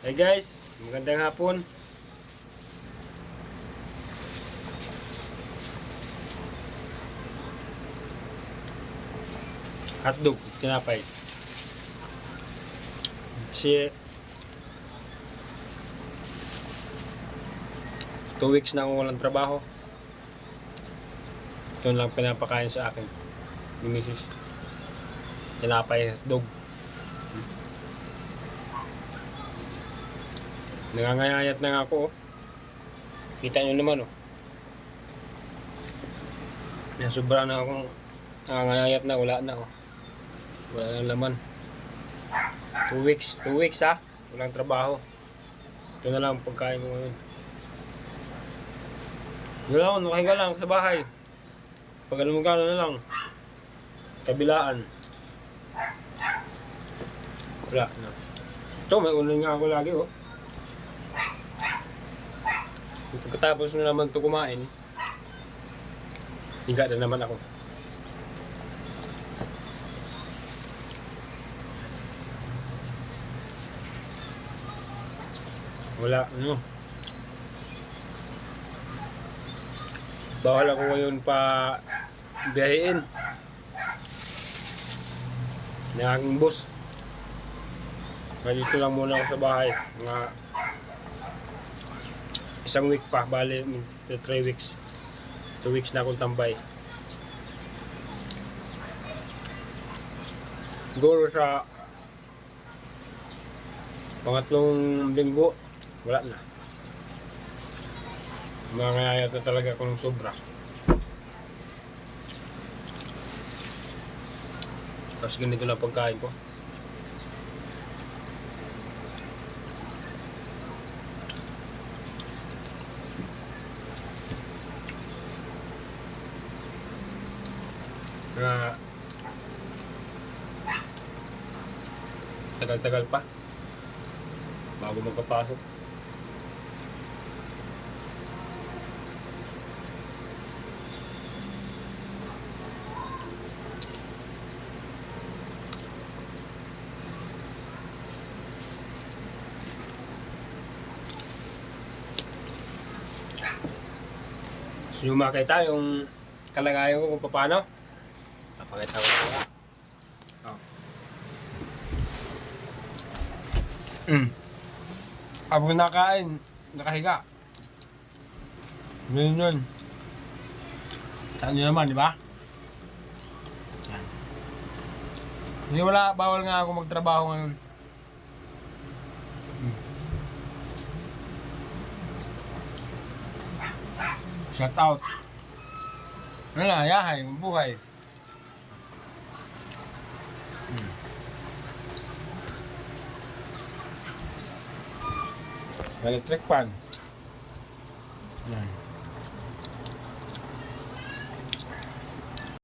Hey guys, magandang hapon. Hotdog, tinapay. Kasi 2 weeks na akong walang trabaho. Ito lang pinapakain sa akin ni Mrs. Tinapay, hotdog. Nangangayayat na nga ako, oh. Kita nyo naman, oh. Sobra na akong nangangayayat na, wala na, oh. Wala na laman. 2 weeks ha. Walang trabaho. Ito na lang ang pagkain ko ngayon. Yun lang, nakahiga lang sa bahay. Pag alam mo gano'n na lang. Kabilaan. Wala na. Ito, may ulan nga ako lagi, oh. Pagkatapos na naman ito kumain, higa na naman ako. Wala, ano. Bawal ako ngayon pa biyahin ng aking boss. Dito lang muna ako sa bahay. Mga isang week pa, bali 3 weeks. 2 weeks na akong tambay. Siguro sa pangatlong linggo, wala na. Nangangayayat na talaga ako ng sobra. Tapos ganito lang pagkain ko. Tagal-tagal pa bago magpapasok. So makita yung kalagayan ko kung paano. Napakita ko na. Habang nakain, nakahiga. Ganyan yun. Saan nyo naman, di ba? Yan. Hindi wala, bawal nga ako magtrabaho ngayon. Shout out. Ano na, yahay, buhay. Electric pan. Yan.